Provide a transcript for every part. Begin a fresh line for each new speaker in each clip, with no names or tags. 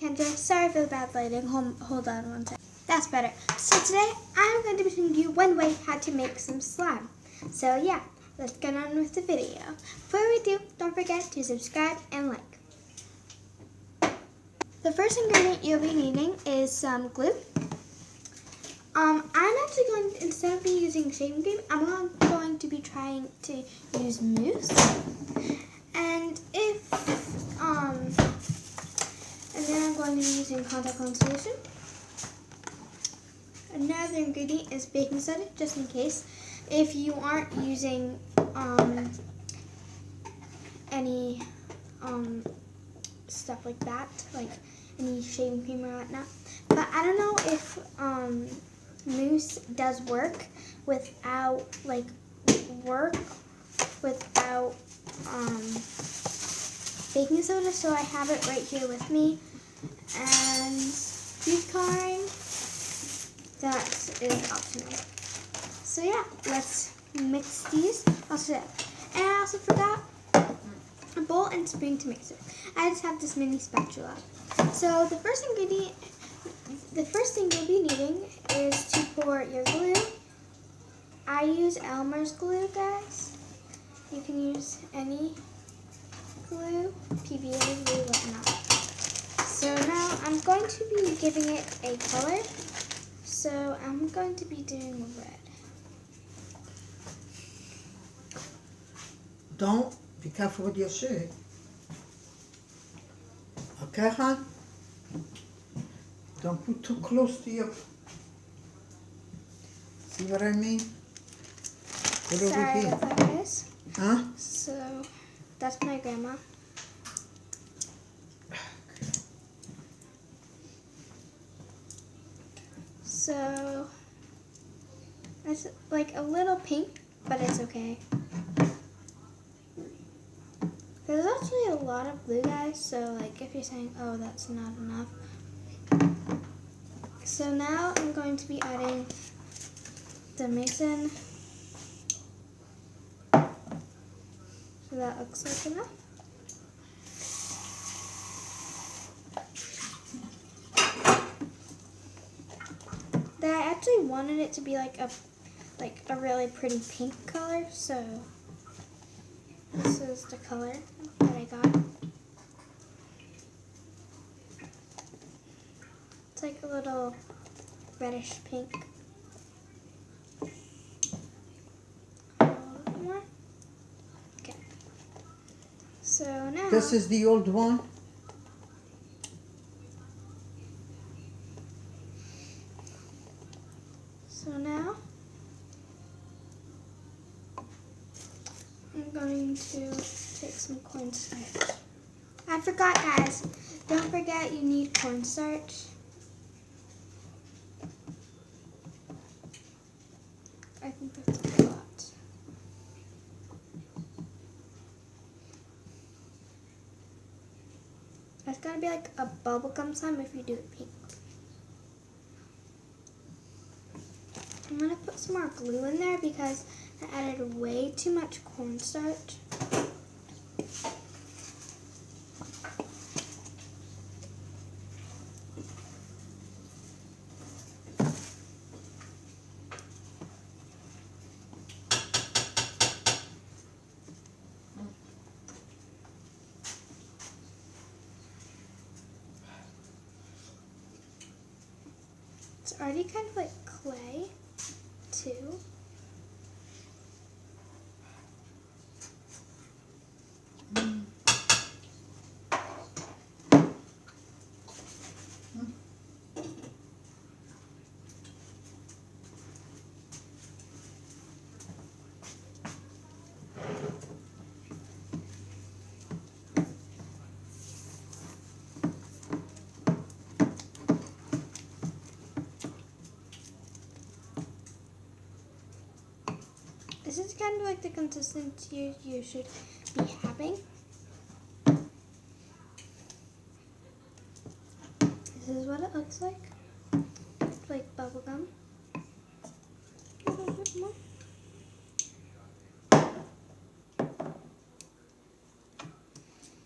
Kendra. Sorry for the bad lighting. Hold on one second. That's better. So today I'm going to be showing you one way how to make some slime. So yeah, let's get on with the video. Before we do, don't forget to subscribe and like. The first ingredient you'll be needing is some glue. I'm actually going to, instead of using shaving cream, I'm going to be trying to use mousse. And then I'm going to be using contact lens solution. Another ingredient is baking soda, just in case. If you aren't using any stuff like that, like any shaving cream or whatnot. But I don't know if mousse does work without baking soda, so I have it right here with me. And food coloring, that is optional. So yeah, let's mix these. And I also forgot a bowl and spoon to mix it. I just have this mini spatula. So the first thing you'll be needing is to pour your glue. I use Elmer's glue, guys. You can use any glue, PVA glue, whatnot. So now I'm going to be giving it a color. So I'm going to be doing red.
Don't be careful with your shirt. Okay, hon? Don't put too close to your. See what I mean? Put over
Sorry
here.
about that, guys.
Huh?
So that's my grandma. So it's like a little pink, but it's okay. There's actually a lot of blue, guys, so like if you're saying, oh, that's not enough. So now I'm going to be adding the mason. So that looks like enough. I actually wanted it to be like a really pretty pink color, so this is the color that I got. It's like a little reddish pink. A little bit more. Okay. So now
This is the old one.
So now I'm going to take some cornstarch. I forgot, guys. Don't forget you need cornstarch. I think that's a lot. It's gonna be like a bubblegum slime if you do it pink. I'm gonna put some more glue in there because I added way too much cornstarch. It's already kind of like clay, too. This is kind of like the consistency you should be having. This is what it looks like. It's like bubblegum. A little bit more.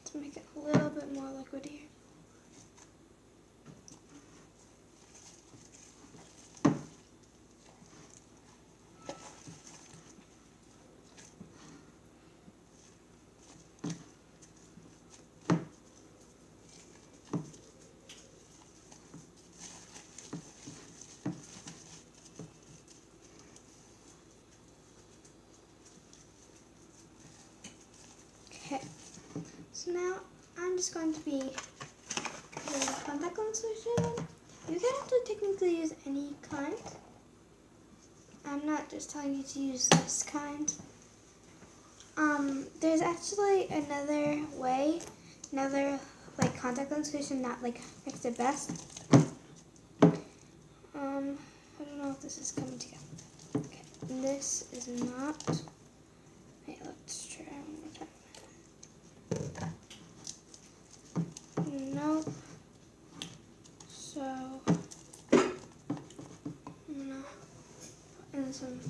To make it a little bit more liquid here. So now I'm just going to be using the contact lens solution. You can actually technically use any kind. I'm not just telling you to use this kind. There's actually another way, another like contact lens solution that like makes it best. I don't know if this is coming together. Okay, this is not. Wait, let's try one more time. Nope. So I'm gonna put in some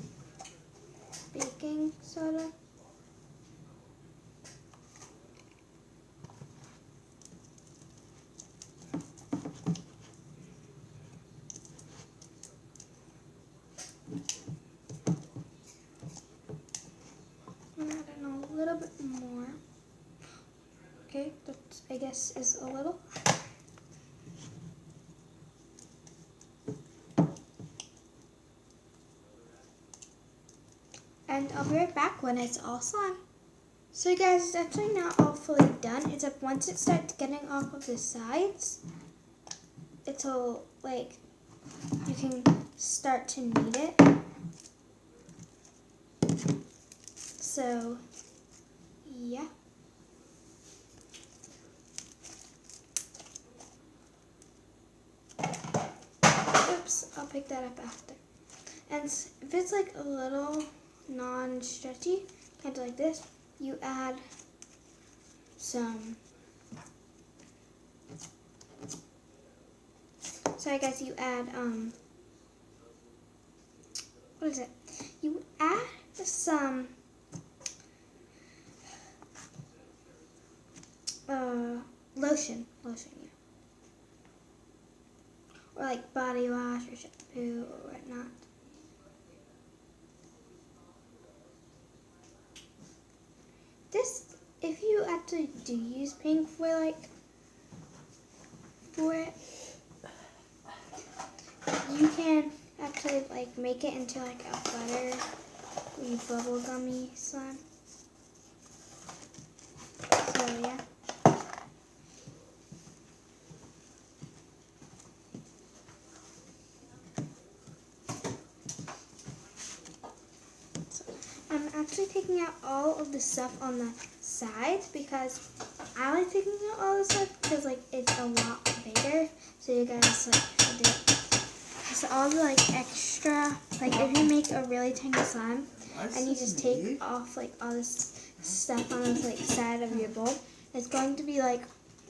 baking soda. Add in a little bit more. Okay, that I guess is a little. And I'll be right back when it's all slime. So you guys, it's actually not all fully done. It's like once it starts getting off of the sides, it'll like, you can start to knead it. So, yeah. Oops, I'll pick that up after. And if it's like a little non-stretchy, kind of like this, you add some, sorry guys, you add, what is it? You add some, lotion, yeah. Or like body wash or shampoo or whatnot. This, if you actually do use pink for it, you can actually like make it into like a bubble gummy slime. So yeah. I'm actually taking out all of the stuff on the sides because I like taking out all the stuff because like it's a lot bigger. So you guys like should do it. So all the like extra, like if you make a really tiny slime and you just take off like all this stuff on this like side of your bowl, it's going to be like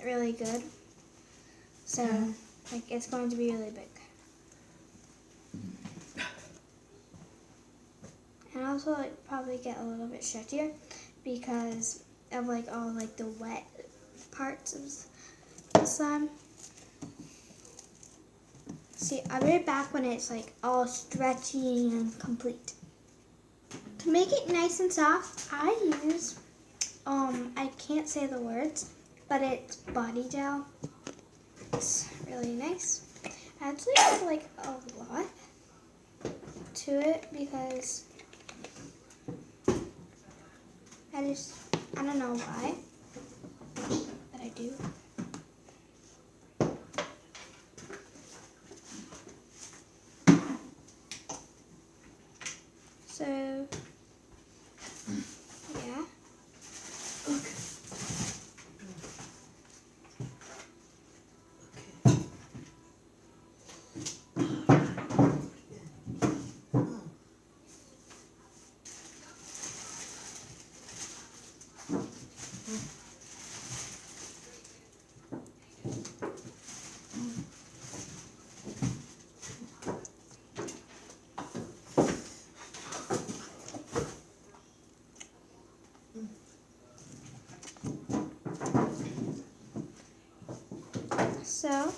really good. So like it's going to be really big. And also like probably get a little bit stretchier because of like all like the wet parts of the slime. See, I'll be right back when it's like all stretchy and complete. To make it nice and soft, I use I can't say the words, but it's body gel. It's really nice. I actually have like a lot to it because I don't know why, but I do. So, yeah. So,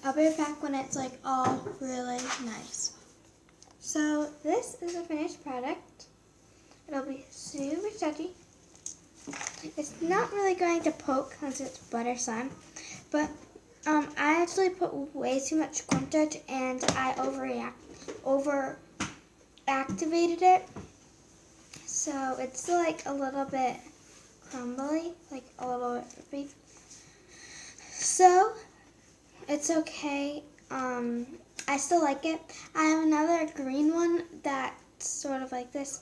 I'll be right back when it's like all really nice. So, this is a finished product. It'll be super stretchy. It's not really going to poke since it's butter slime, but I actually put way too much cornstarch and I over activated it. So So it's like a little bit crumbly, like a little beef. So it's okay. I still like it. I have another green one that's sort of like this,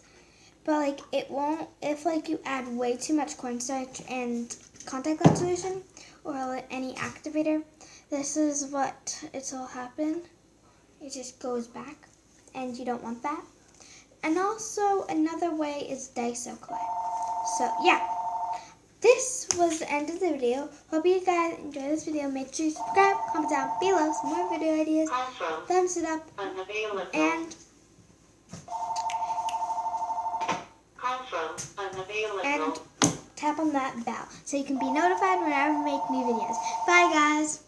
but like it won't, if like you add way too much cornstarch and contact lens solution or like any activator, this is what it'll happen. It just goes back, and you don't want that. And also another way is Daiso clay. So yeah, this was the end of the video. Hope you guys enjoyed this video. Make sure you subscribe, comment down below some more video ideas, thumbs it up, and tap on that bell so you can be notified whenever I make new videos. Bye guys!